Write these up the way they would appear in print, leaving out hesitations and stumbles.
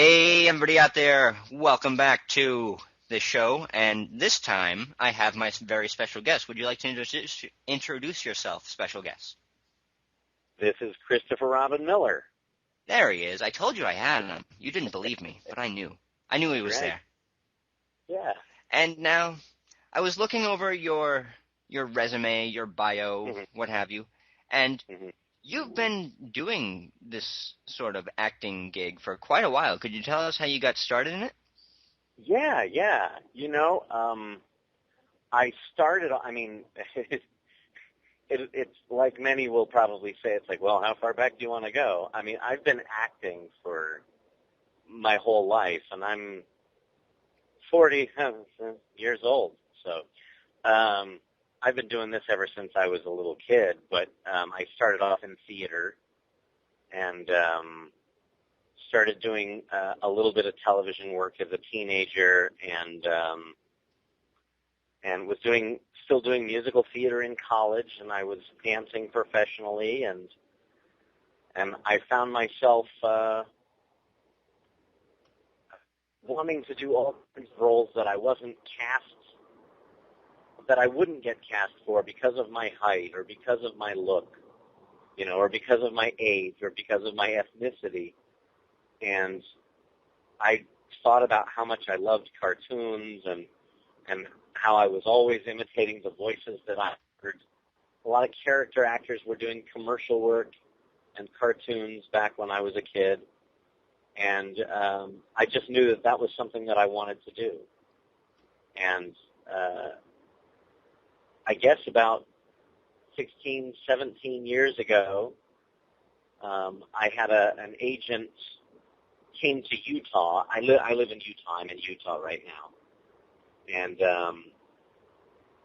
Hey, everybody out there. Welcome back to the show. And this time I have my very special guest. Would you like to introduce yourself, special guest? This is Christopher Robin Miller. There he is. I told you I had him. You didn't believe me, but I knew. I knew he was Right. there. Yeah. And now I was looking over your resume, your bio, hmm what have you, and hmm you've been doing this sort of acting gig for quite a while. Could you tell us how you got started in it? Yeah. I started, it's like many will probably say, it's like, well, how far back do you want to go? I mean, I've been acting for my whole life, and I'm 40 years old. So, I've been doing this ever since I was a little kid, but I started off in theater and started doing a little bit of television work as a teenager, and was still doing musical theater in college, and I was dancing professionally, and I found myself wanting to do all kinds of roles that I wasn't cast, that I wouldn't get cast for because of my height or because of my look, or because of my age or because of my ethnicity. And I thought about how much I loved cartoons and how I was always imitating the voices that I heard. A lot of character actors were doing commercial work and cartoons back when I was a kid, and I just knew that that was something that I wanted to do. And I guess about 16, 17 years ago, I had an agent came to Utah. I live in Utah. I'm in Utah right now. And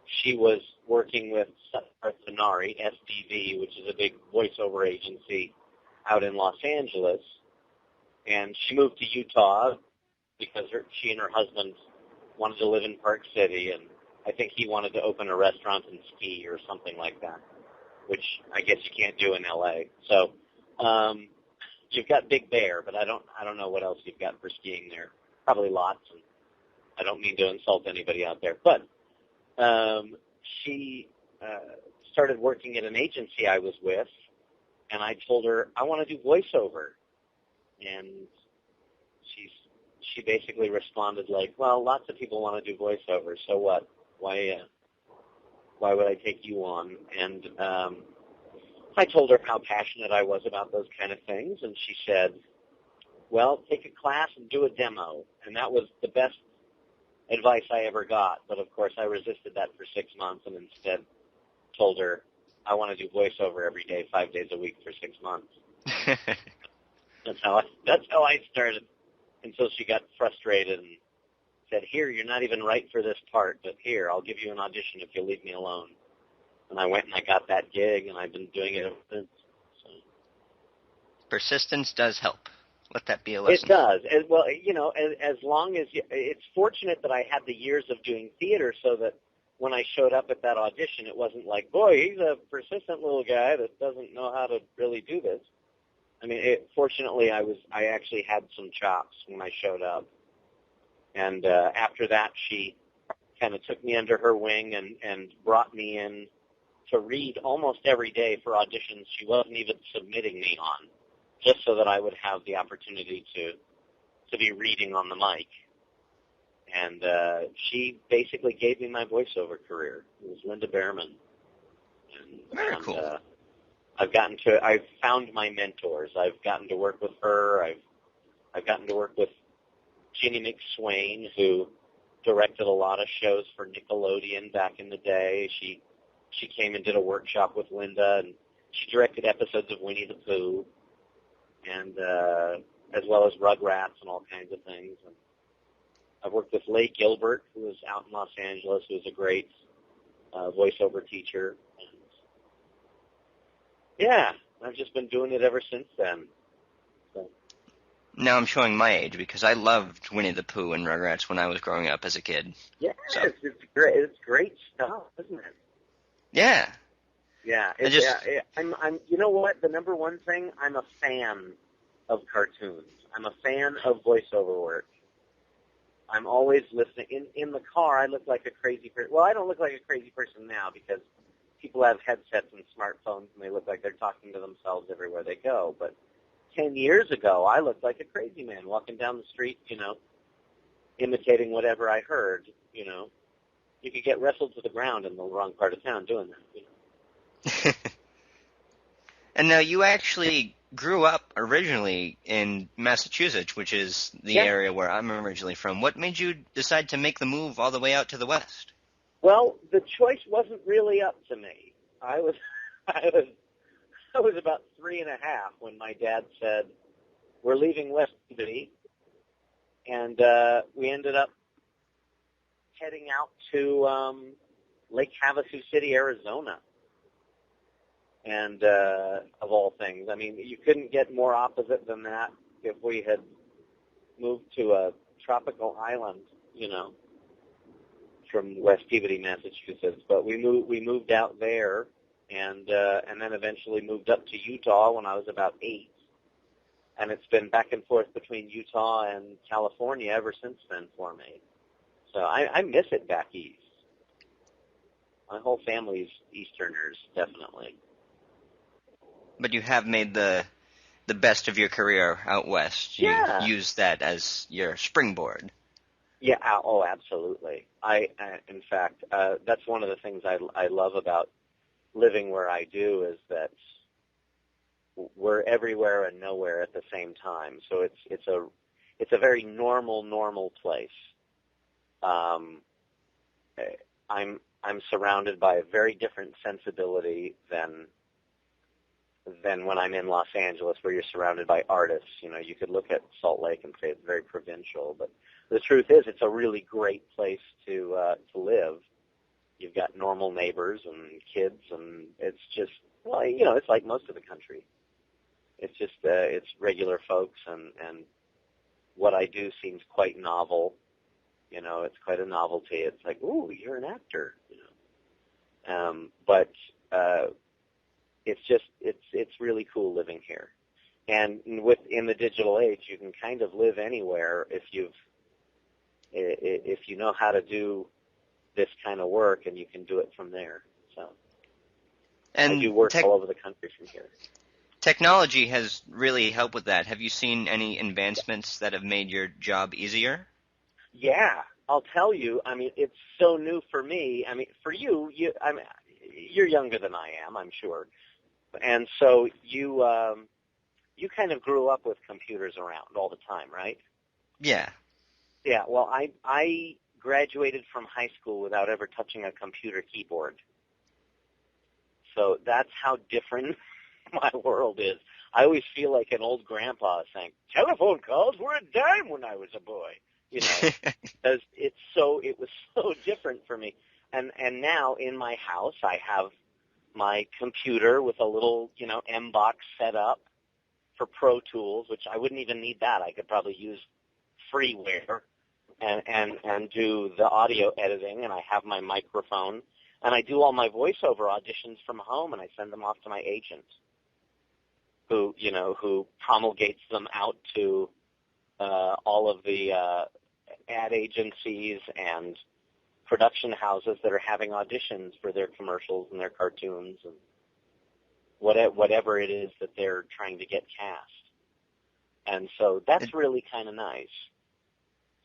she was working with Sonari, SDV, which is a big voiceover agency out in Los Angeles. And she moved to Utah because she and her husband wanted to live in Park City, and I think he wanted to open a restaurant and ski or something like that, which I guess you can't do in L.A. So you've got Big Bear, but I don't know what else you've got for skiing there. Probably lots, and I don't mean to insult anybody out there. But she started working at an agency I was with, and I told her, I want to do voiceover. And she basically responded like, well, lots of people want to do voiceover, so what? Why would I take you on? And I told her how passionate I was about those kind of things, and she said, well, take a class and do a demo. And that was the best advice I ever got. But, of course, I resisted that for 6 months and instead told her I want to do voiceover every day, 5 days a week for 6 months. That's how I started, until she got frustrated and said, here, you're not even right for this part, but here, I'll give you an audition if you'll leave me alone. And I went and I got that gig, and I've been doing it ever since. So. Persistence does help. Let that be a lesson. It does. Well, as long as it's fortunate that I had the years of doing theater so that when I showed up at that audition, it wasn't like, boy, he's a persistent little guy that doesn't know how to really do this. I mean, fortunately, I actually had some chops when I showed up. And after that, she kind of took me under her wing and brought me in to read almost every day for auditions she wasn't even submitting me on, just so that I would have the opportunity to be reading on the mic. And she basically gave me my voiceover career. It was Linda Behrman. Very cool. I've found my mentors. I've gotten to work with her. I've gotten to work with Ginny McSwain, who directed a lot of shows for Nickelodeon back in the day. She came and did a workshop with Linda, and she directed episodes of Winnie the Pooh, and as well as Rugrats and all kinds of things. And I've worked with Leigh Gilbert, who is out in Los Angeles, who is a great voiceover teacher. And yeah, I've just been doing it ever since then. So. Now I'm showing my age because I loved Winnie the Pooh and Rugrats when I was growing up as a kid. Yes, so. It's great. It's great stuff, isn't it? Yeah. Yeah. I'm. You know what? The number one thing, I'm a fan of cartoons. I'm a fan of voiceover work. I'm always listening. In the car, I look like a crazy person. Well, I don't look like a crazy person now because people have headsets and smartphones, and they look like they're talking to themselves everywhere they go. But 10 years ago, I looked like a crazy man walking down the street, imitating whatever I heard, You could get wrestled to the ground in the wrong part of town doing that, And now you actually grew up originally in Massachusetts, which is the Yeah. area where I'm originally from. What made you decide to make the move all the way out to the West? Well, the choice wasn't really up to me. I was, I was about 3.5 when my dad said, "We're leaving West City," and we ended up heading out to Lake Havasu City, Arizona. And of all things, I mean, you couldn't get more opposite than that if we had moved to a tropical island, from West Peabody, Massachusetts. But we moved out there, and then eventually moved up to Utah when I was about 8. And it's been back and forth between Utah and California ever since then for me. So I miss it back east. My whole family's Easterners, definitely. But you have made the best of your career out west. You Yeah. use that as your springboard. Yeah. Oh, absolutely. In fact, that's one of the things I love about living where I do is that we're everywhere and nowhere at the same time. So it's a very normal place. I'm surrounded by a very different sensibility than when I'm in Los Angeles, where you're surrounded by artists. You could look at Salt Lake and say it's very provincial, but the truth is it's a really great place to live. You've got normal neighbors and kids, and it's just, it's like most of the country. It's just, it's regular folks, and what I do seems quite novel. It's quite a novelty. It's like, ooh, you're an actor, but it's really cool living here. And in the digital age, you can kind of live anywhere if you know how to do this kind of work, and you can do it from there. So I do work all over the country from here. Technology has really helped with that. Have you seen any advancements that have made your job easier? Yeah, I'll tell you. I mean, it's so new for me. I mean, for you, you're younger than I am, I'm sure, and so you kind of grew up with computers around all the time, right? Yeah. Yeah. Well, I graduated from high school without ever touching a computer keyboard, so that's how different my world is. I always feel like an old grandpa saying, "Telephone calls were a dime when I was a boy," because it was so different for me. And now in my house, I have my computer with a little, M-Box set up for Pro Tools, which I wouldn't even need that. I could probably use freeware and do the audio editing, and I have my microphone, and I do all my voiceover auditions from home, and I send them off to my agent, who promulgates them out to all of the ad agencies and production houses that are having auditions for their commercials and their cartoons and whatever it is that they're trying to get cast. And so that's really kind of nice.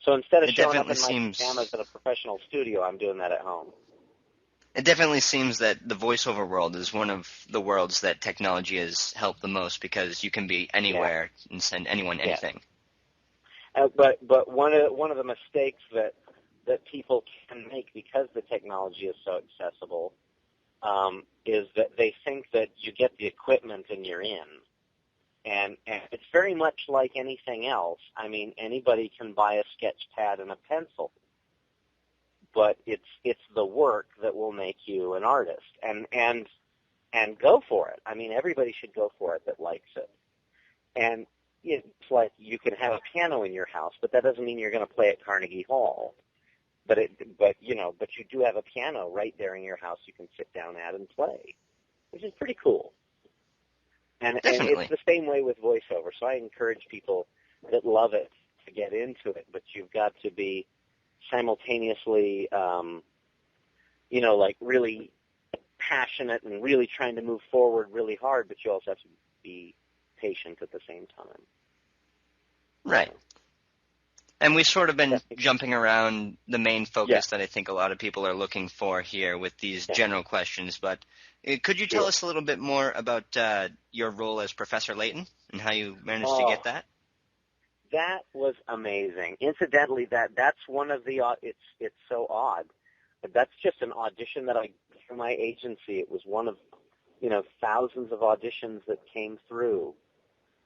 So instead of showing up in my pajamas at a professional studio, I'm doing that at home. It definitely seems that the voiceover world is one of the worlds that technology has helped the most, because you can be anywhere and send anyone anything. But one of the mistakes that people can make because the technology is so accessible is that they think that you get the equipment and you're in. And it's very much like anything else. I mean, anybody can buy a sketch pad and a pencil, but it's the work that will make you an artist. And go for it. I mean, everybody should go for it that likes it. And it's like you can have a piano in your house, but that doesn't mean you're going to play at Carnegie Hall. But you do have a piano right there in your house you can sit down at and play, which is pretty cool. And it's Definitely. the same way with voiceover. So I encourage people that love it to get into it, but you've got to be simultaneously, like really passionate and really trying to move forward really hard, but you also have to be patient at the same time. Right. And we've sort of been Yeah. jumping around the main Yeah. focus that I think a lot of people are looking for here with these Yeah. general questions, but could you tell Sure. us a little bit more about your role as Professor Layton and how you managed to get Oh, that? that was amazing. Incidentally, that's one of the it's so odd. But that's just an audition that I did through my agency. It was one of thousands of auditions that came through,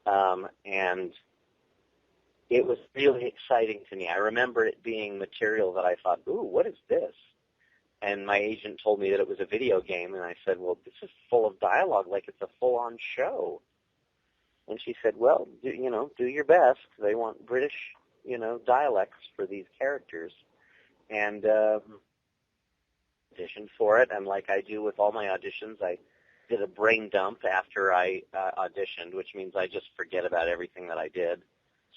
and it was really exciting to me. I remember it being material that I thought, "Ooh, what is this?" And my agent told me that it was a video game, and I said, "Well, this is full of dialogue, like it's a full-on show." And she said, "Well, do your best. They want British, dialects for these characters." And auditioned for it, and like I do with all my auditions, I did a brain dump after I auditioned, which means I just forget about everything that I did,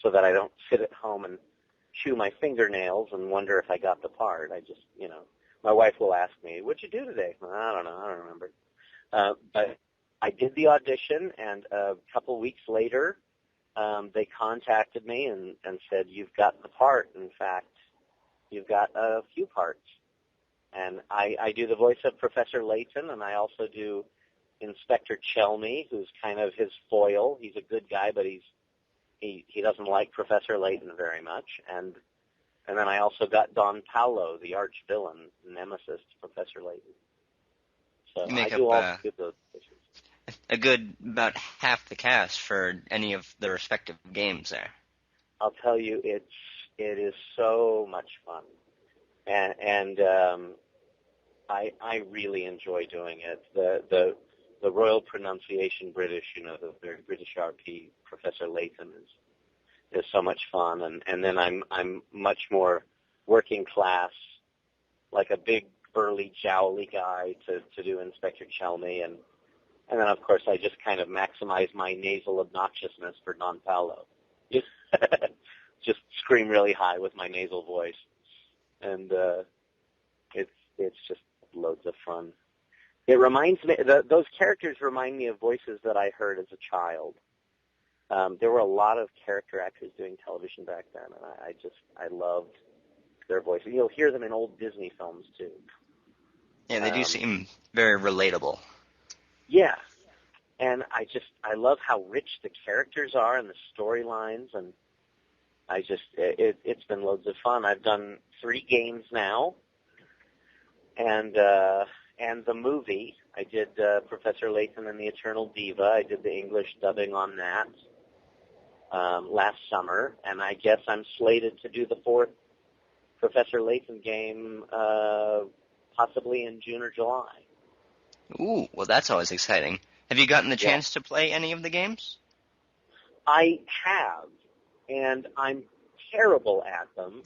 so that I don't sit at home and chew my fingernails and wonder if I got the part. I just, my wife will ask me, "What'd you do today?" I don't know. I don't remember. But I did the audition, and a couple weeks later, they contacted me and said, "You've got the part. In fact, you've got a few parts." And I do the voice of Professor Layton, and I also do Inspector Chelmy, who's kind of his foil. He's a good guy, but he doesn't like Professor Layton very much. And then I also got Don Paolo, the arch villain, nemesis to Professor Layton. So You I make do up all of those positions. a good about half the cast for any of the respective games there. I'll tell you, it is so much fun, and I really enjoy doing it. The Royal Pronunciation British, the very British RP, Professor Layton is so much fun, and then I'm much more working class, like a big burly jowly guy to do Inspector Chelmy, and then of course I just kind of maximize my nasal obnoxiousness for Don Paolo. Just scream really high with my nasal voice, and it's just loads of fun. It reminds me, those characters remind me of voices that I heard as a child. There were a lot of character actors doing television back then, and I loved their voices. You'll hear them in old Disney films too. Yeah, they do seem very relatable. Yeah, and I love how rich the characters are and the storylines, and it's been loads of fun. I've done 3 games now, and the movie. I did Professor Layton and the Eternal Diva. I did the English dubbing on that last summer, and I guess I'm slated to do the 4th Professor Layton game possibly in June or July. Ooh, well, that's always exciting. Have you gotten the Yeah. chance to play any of the games? I have, and I'm terrible at them.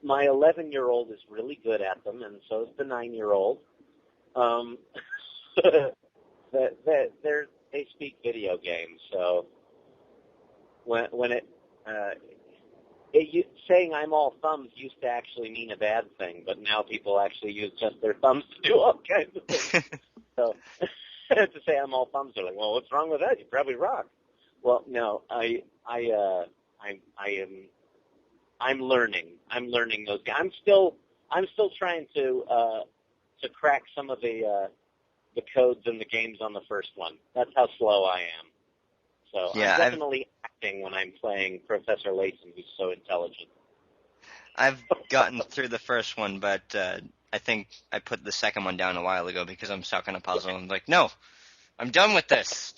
My 11-year-old is really good at them, and so is the 9-year-old. They speak video games, so when saying I'm all thumbs used to actually mean a bad thing, but now people actually use just their thumbs to do all kinds of things. So to say I'm all thumbs, they're like, "Well, what's wrong with that? You probably rock." Well, no, I'm learning. I'm learning those. I'm still trying to crack some of the codes in the games on the first one. That's how slow I am. So Yeah, I'm definitely acting when I'm playing Professor Layton, who's so intelligent. I've gotten through the first one, but I think I put the second one down a while ago because I'm stuck on a puzzle. I'm like, no, I'm done with this.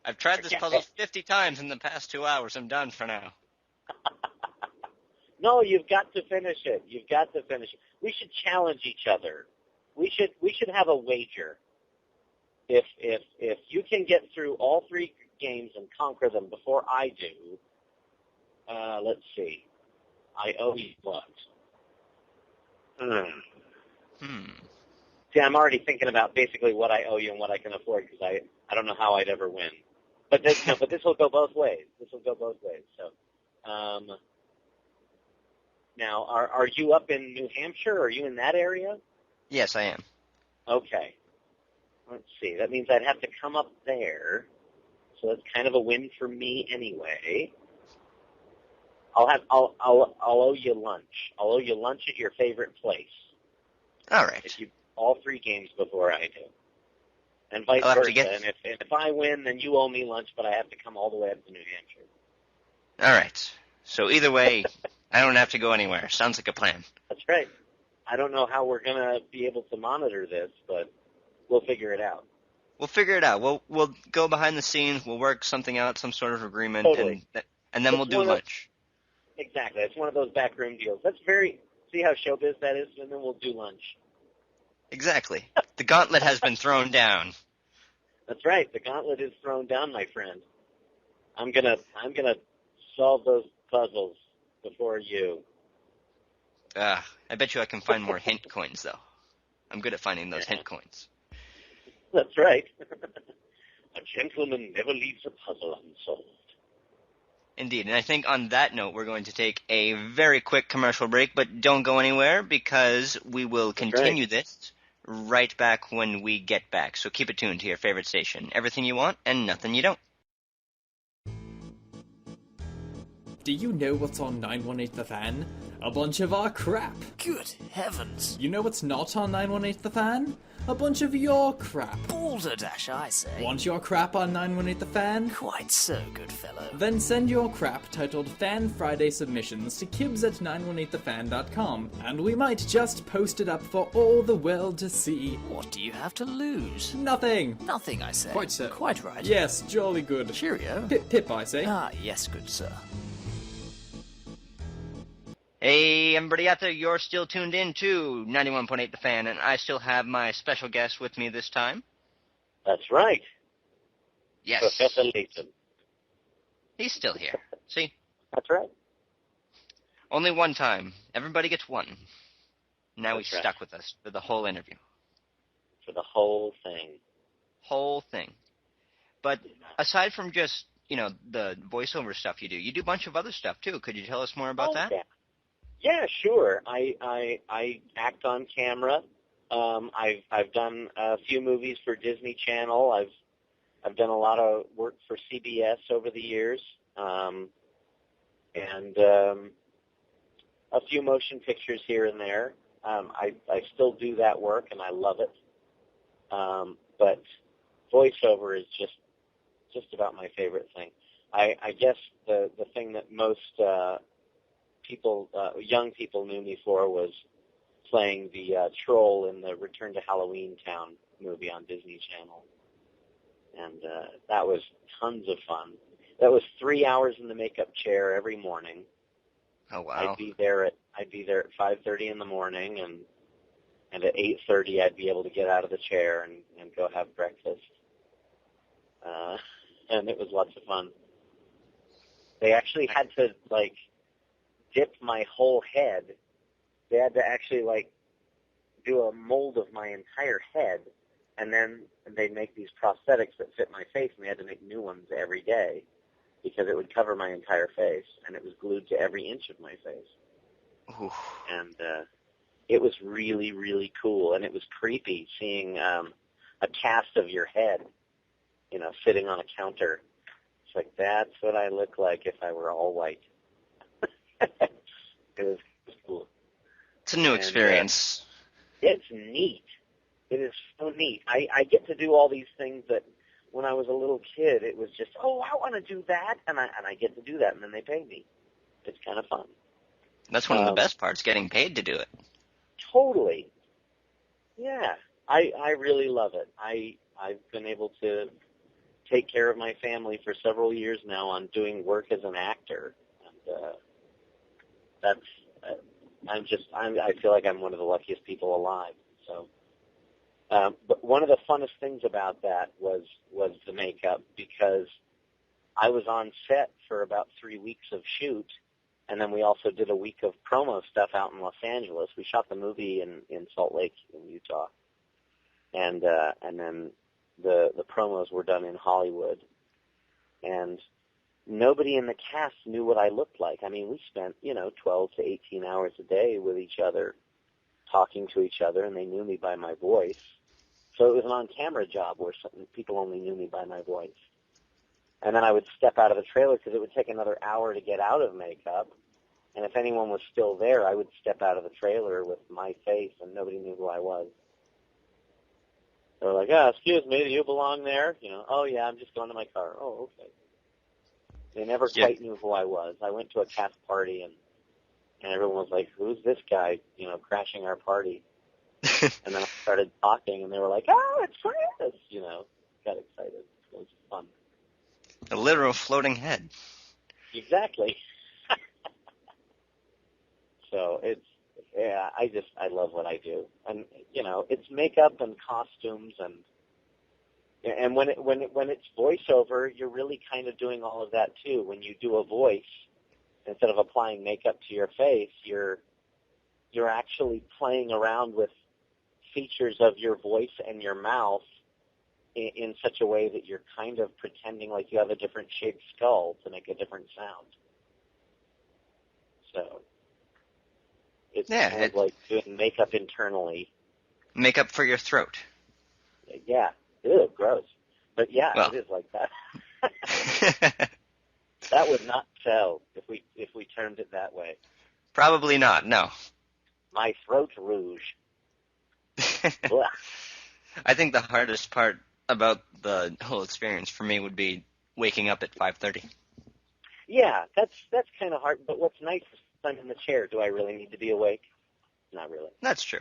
I've tried this puzzle 50 times in the past 2 hours. I'm done for now. No, you've got to finish it. You've got to finish it. We should challenge each other. We should have a wager. If you can get through all 3 games and conquer them before I do, let's see. I owe you what? See, I'm already thinking about basically what I owe you and what I can afford because I don't know how I'd ever win. But this will go both ways. So, now, are you up in New Hampshire? Are you in that area? Yes, I am. Okay. Let's see. That means I'd have to come up there. So that's kind of a win for me anyway. I'll owe you lunch. I'll owe you lunch at your favorite place. All right. If you all 3 games before I do. And vice versa. And if I win, then you owe me lunch, but I have to come all the way up to New Hampshire. All right. So either way, I don't have to go anywhere. Sounds like a plan. That's right. I don't know how we're going to be able to monitor this, but we'll figure it out. We'll figure it out. We'll go behind the scenes. We'll work something out, some sort of agreement, Totally. and then we'll do lunch. Exactly. It's one of those backroom deals. See how showbiz that is, and then we'll do lunch. Exactly. The gauntlet has been thrown down. That's right. The gauntlet is thrown down, my friend. I'm gonna solve those puzzles before you. I bet you I can find more hint coins, though. I'm good at finding those hint coins. That's right. A gentleman never leaves a puzzle unsolved. Indeed, and I think on that note, we're going to take a very quick commercial break, but don't go anywhere because we will continue this right back when we get back. So keep it tuned to your favorite station. Everything you want and nothing you don't. Do you know what's on 918 The Fan? A bunch of our crap. Good heavens. You know what's not on 918 The Fan? A bunch of your crap. Balderdash, I say. Want your crap on 918 The Fan? Quite so, good fellow. Then send your crap titled Fan Friday Submissions to kibs@918thefan.com, and we might just post it up for all the world to see. What do you have to lose? Nothing. Nothing, I say. Quite so. Quite right. Yes, jolly good. Cheerio. Pip, I say. Ah, yes, good sir. Hey, everybody out there, you're still tuned in to 91.8 The Fan, and I still have my special guest with me this time. That's right. Yes. Professor Layton. He's still here. See? That's right. Only one time. Everybody gets one. Now he's That's right. stuck with us for the whole interview. For the whole thing. Whole thing. But aside from just, the voiceover stuff you do a bunch of other stuff, too. Could you tell us more about that? Yeah. Yeah, sure. I act on camera. I've done a few movies for Disney Channel. I've done a lot of work for CBS over the years, and a few motion pictures here and there. I still do that work, and I love it. But voiceover is just about my favorite thing. I guess the thing that most young people knew me for was playing the troll in the Return to Halloween Town movie on Disney Channel. And that was tons of fun. That was 3 hours in the makeup chair every morning. Oh, wow. I'd be there at 5:30 in the morning, and at 8:30 I'd be able to get out of the chair and go have breakfast. And it was lots of fun. They actually had to, dip my whole head. They had to actually, do a mold of my entire head, and then they'd make these prosthetics that fit my face, and they had to make new ones every day because it would cover my entire face, and it was glued to every inch of my face. Oof. And it was really, really cool, and it was creepy seeing a cast of your head, sitting on a counter. It's like, that's what I look like if I were all white. It was cool. It's a new experience. It's neat. It is so neat. I get to do all these things that when I was a little kid, it was just, I want to do that, and I get to do that, and then they pay me. It's kind of fun. That's one of the best parts, getting paid to do it. Totally. Yeah. I really love it. I've been able to take care of my family for several years now on doing work as an actor, and I feel like I'm one of the luckiest people alive. So, but one of the funnest things about that was the makeup, because I was on set for about 3 weeks of shoot, and then we also did a week of promo stuff out in Los Angeles. We shot the movie in Salt Lake in Utah, and then the promos were done in Hollywood, and nobody in the cast knew what I looked like. I mean, we spent, 12 to 18 hours a day with each other, talking to each other, and they knew me by my voice. So it was an on-camera job where people only knew me by my voice. And then I would step out of the trailer because it would take another hour to get out of makeup. And if anyone was still there, I would step out of the trailer with my face, and nobody knew who I was. They were like, excuse me, do you belong there? Oh, yeah, I'm just going to my car. Oh, okay. They never quite knew who I was. I went to a cast party, and everyone was like, who's this guy, crashing our party? And then I started talking, and they were like, oh, it's Chris, got excited. It was fun. A literal floating head. Exactly. So I love what I do. And, it's makeup and costumes, and when it's voiceover, you're really kind of doing all of that too. When you do a voice, instead of applying makeup to your face, you're actually playing around with features of your voice and your mouth in such a way that you're kind of pretending like you have a different shaped skull to make a different sound. So it's kind of like doing makeup internally. Makeup for your throat. Yeah. Ew, gross. But yeah, well. It is like that. That would not sell if we termed it that way. Probably not, no. My throat rouge. I think the hardest part about the whole experience for me would be waking up at 5:30. Yeah, that's kind of hard. But what's nice is I'm in the chair. Do I really need to be awake? Not really. That's true.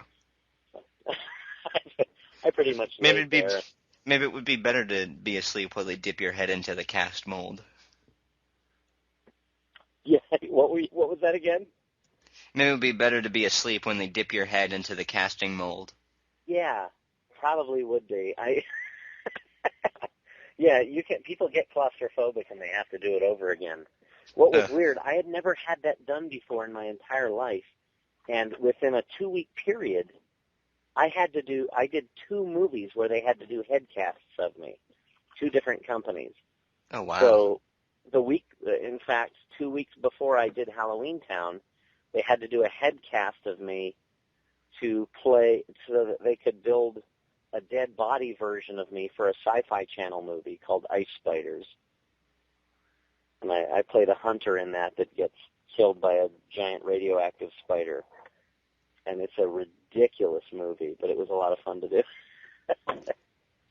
I pretty much maybe it would be better to be asleep while they dip your head into the cast mold. Yeah. What was that again? Maybe it would be better to be asleep when they dip your head into the casting mold. Yeah, probably would be. Yeah, people get claustrophobic and they have to do it over again. What was weird, I had never had that done before in my entire life, and within a 2-week period, I did 2 movies where they had to do head casts of me, 2 different companies. Oh, wow. So in fact, 2 weeks before I did Halloween Town, they had to do a head cast of me to play so that they could build a dead body version of me for a Sci-Fi Channel movie called Ice Spiders. And I played a hunter in that gets killed by a giant radioactive spider. And it's a ridiculous movie, but it was a lot of fun to do.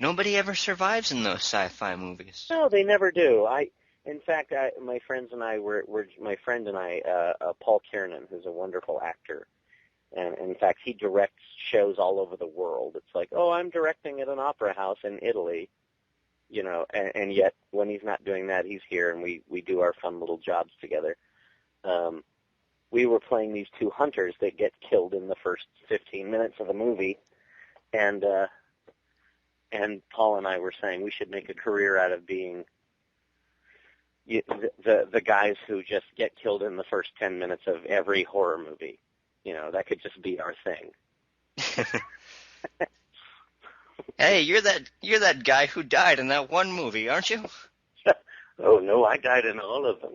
Nobody ever survives in those sci-fi movies. No, they never do. In fact, my friend and I, Paul Kiernan, who's a wonderful actor, and in fact, he directs shows all over the world. It's like, I'm directing at an opera house in Italy, and yet when he's not doing that, he's here, and we do our fun little jobs together. We were playing these 2 hunters that get killed in the first 15 minutes of the movie, and Paul and I were saying we should make a career out of being the guys who just get killed in the first 10 minutes of every horror movie. That could just be our thing. Hey, you're that guy who died in that one movie, aren't you? Oh, no, I died in all of them.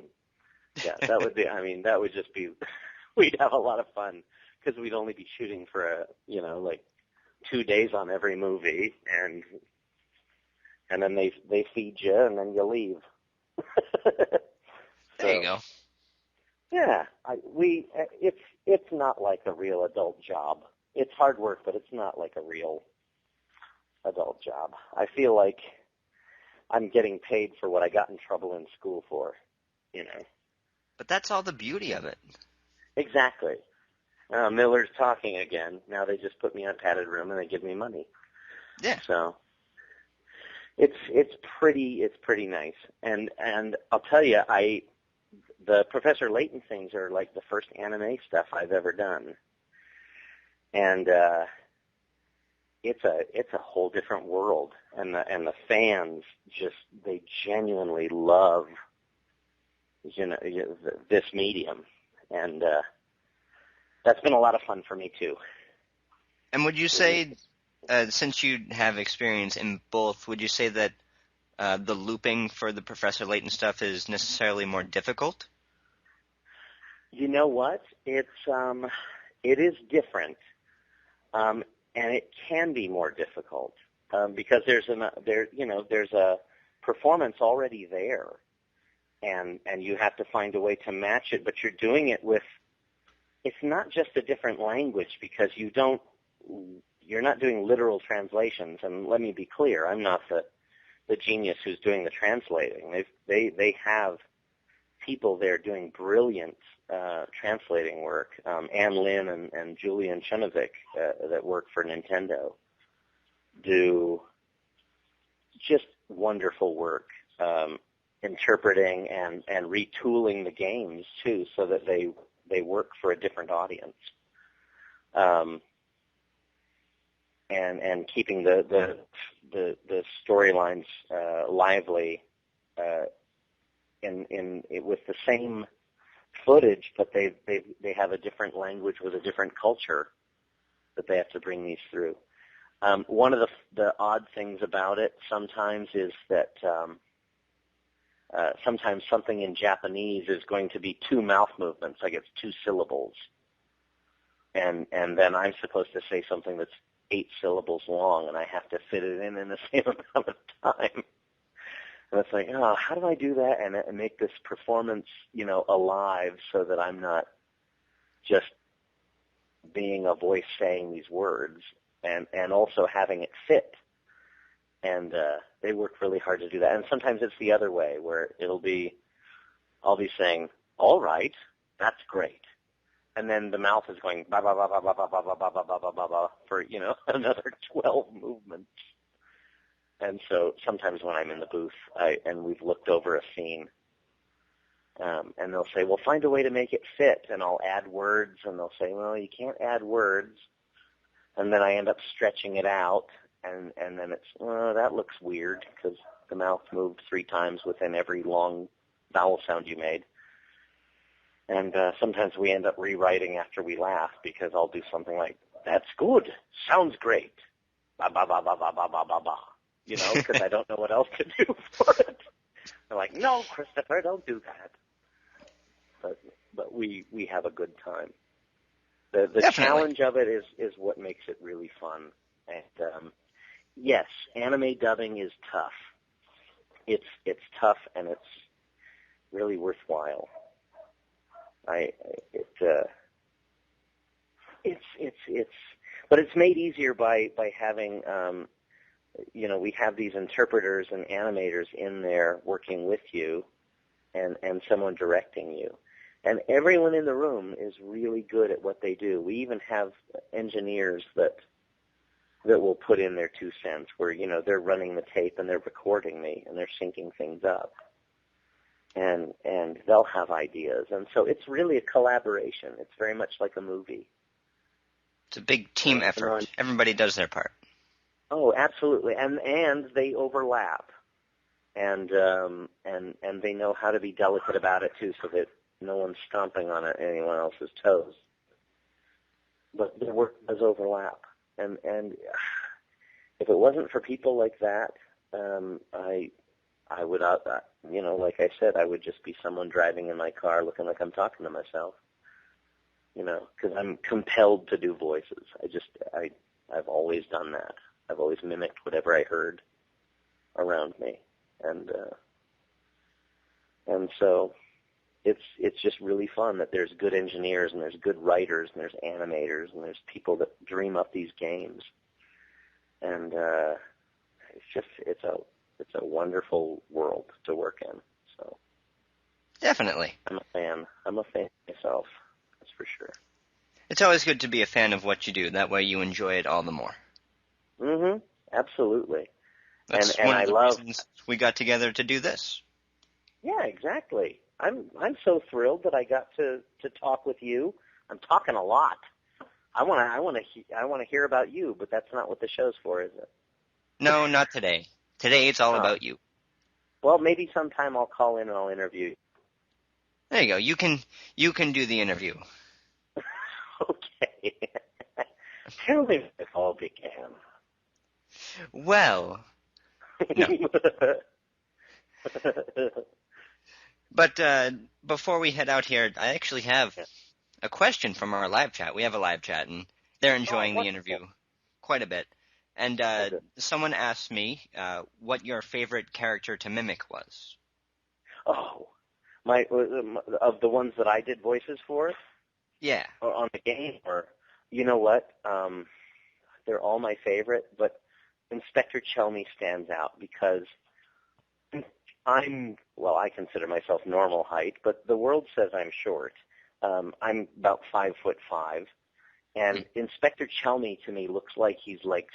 Yeah, that would be, that would just be, we'd have a lot of fun because we'd only be shooting for 2 days on every movie, and then they feed you, and then you leave. There you go. Yeah, it's not like a real adult job. It's hard work, but it's not like a real adult job. I feel like I'm getting paid for what I got in trouble in school for, But that's all the beauty of it. Exactly. Miller's talking again. Now they just put me in a padded room and they give me money. Yeah. So it's pretty nice. And I'll tell you, the Professor Layton things are like the first anime stuff I've ever done. And it's a whole different world. And the fans they genuinely love this medium. And that's been a lot of fun for me too. And would you say since you have experience in both, would you say that the looping for the Professor Layton stuff is necessarily more difficult? You know what? It is different, and it can be more difficult because there's a performance already there, and you have to find a way to match it. But you're doing it with. It's not just a different language because you're not doing literal translations. And let me be clear, I'm not the genius who's doing the translating. They have people there doing brilliant translating work. Ann Lin and Julian Chunovic that work for Nintendo do just wonderful work interpreting and retooling the games too, so that they work for a different audience. And keeping the storylines lively with the same footage, but they have a different language with a different culture that they have to bring these through. One of the odd things about it sometimes is that sometimes something in Japanese is going to be 2 mouth movements, like it's 2 syllables, and then I'm supposed to say something that's 8 syllables long, and I have to fit it in the same amount of time. And it's like, oh, how do I do that and make this performance, alive, so that I'm not just being a voice saying these words, and also having it fit. And they work really hard to do that. And sometimes it's the other way, where I'll be saying, all right, that's great. And then the mouth is going ba ba ba ba ba ba ba ba ba ba ba ba ba ba for another 12 movements. And so sometimes when I'm in the booth and we've looked over a scene, and they'll say, well, find a way to make it fit, and I'll add words, and they'll say, well, you can't add words, and then I end up stretching it out, and then it's, that looks weird because the mouth moved 3 times within every long vowel sound you made. And sometimes we end up rewriting after we laugh, because I'll do something like, that's good, sounds great, ba ba ba ba ba ba ba ba ba, because I don't know what else to do for it. They're like, no, Christopher, don't do that. But we have a good time. The challenge of it is what makes it really fun. And yes, anime dubbing is tough. It's tough, and it's really worthwhile. But it's made easier by having we have these interpreters and animators in there working with you, and someone directing you. And everyone in the room is really good at what they do. We even have engineers that will put in their 2 cents, where they're running the tape and they're recording me and they're syncing things up, and they'll have ideas. And so it's really a collaboration. It's very much like a movie. It's a big team effort. Everybody does their part. Oh, absolutely, and they overlap, and they know how to be delicate about it too, so that no one's stomping on anyone else's toes. But their work does overlap, and if it wasn't for people like that, I would, like I said, I would just be someone driving in my car looking like I'm talking to myself, because I'm compelled to do voices. I've always done that. I've always mimicked whatever I heard around me, and so it's just really fun that there's good engineers and there's good writers and there's animators and there's people that dream up these games, and it's a wonderful world to work in. So definitely, I'm a fan. I'm a fan myself. That's for sure. It's always good to be a fan of what you do. That way you enjoy it all the more. Mm-hmm. Absolutely. That's and one I of the love reasons we got together to do this. Yeah, exactly. I'm so thrilled that I got to talk with you. I'm talking a lot. I want to hear about you, but that's not what the show's for, is it? No, not today. Today it's all about you. Well, maybe sometime I'll call in and I'll interview you. There you go. You can do the interview. Okay. Tell me how it all began. Well, no. But before we head out here, I actually have a question from our live chat. We have a live chat, and they're enjoying the interview quite a bit. And someone asked me what your favorite character to mimic was. Oh, my of the ones that I did voices for? Yeah. Or on the game? Or, you know what? They're all my favorite, but Inspector Chelmy stands out because I consider myself normal height, but the world says I'm short. I'm about 5'5", and Inspector Chelmy to me looks like he's like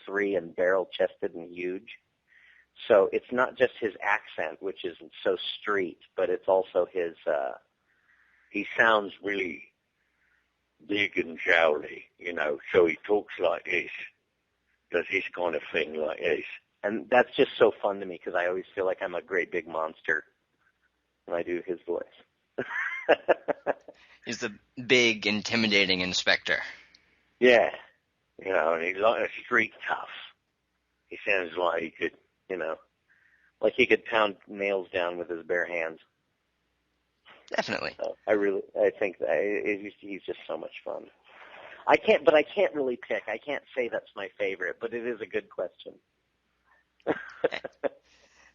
6'3" and barrel-chested and huge. So it's not just his accent, which is so street, but it's also his. He sounds really big and jowly, so he talks like this, does this kind of thing like this. And that's just so fun to me because I always feel like I'm a great big monster when I do his voice. He's the big, intimidating inspector. Yeah. And he's like a street tough. He sounds like he could, like he could pound nails down with his bare hands. Definitely. So I think that he's just so much fun. I can't really pick. I can't say that's my favorite, but it is a good question.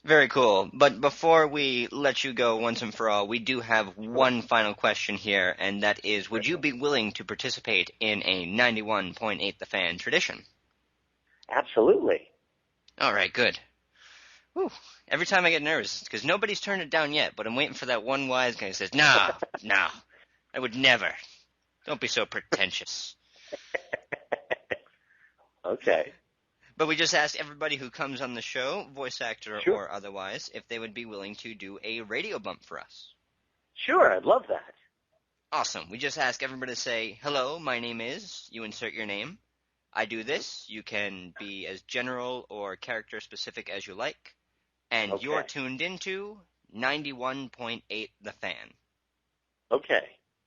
Very cool. But before we let you go once and for all, we do have one final question here, and that is, would you be willing to participate in a 91.8 The Fan tradition? Absolutely. All right, good. Whew. Every time I get nervous, because nobody's turned it down yet, but I'm waiting for that one wise guy who says, nah, I would never. Don't be so pretentious. Okay. But we just asked everybody who comes on the show, voice actor or otherwise, if they would be willing to do a radio bump for us. Sure, I'd love that. Awesome. We just ask everybody to say, hello, my name is, you insert your name. I do this. You can be as general or character specific as you like. And you're tuned into 91.8 The Fan. Okay,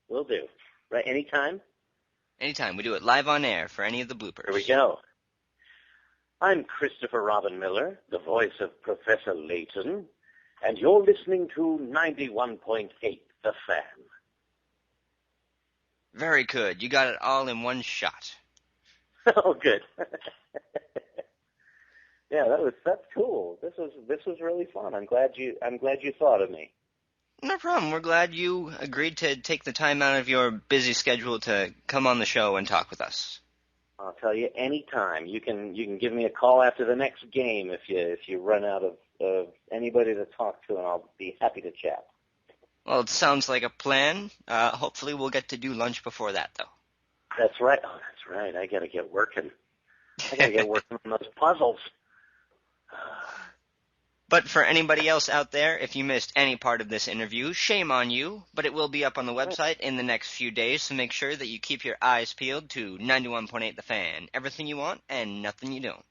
will do. Right, anytime? Anytime. We do it live on air for any of the bloopers. Here we go. I'm Christopher Robin Miller, the voice of Professor Layton, and you're listening to 91.8 The Fan. Very good. You got it all in one shot. Oh, good. Yeah, that's cool. This was really fun. I'm glad you thought of me. No problem. We're glad you agreed to take the time out of your busy schedule to come on the show and talk with us. I'll tell you anytime. You can give me a call after the next game if you run out of anybody to talk to, and I'll be happy to chat. Well, it sounds like a plan. Hopefully we'll get to do lunch before that, though. That's right. Oh, that's right. I got to get working. On those puzzles. But for anybody else out there, if you missed any part of this interview, shame on you, but it will be up on the website in the next few days, so make sure that you keep your eyes peeled to 91.8 The Fan. Everything you want and nothing you don't.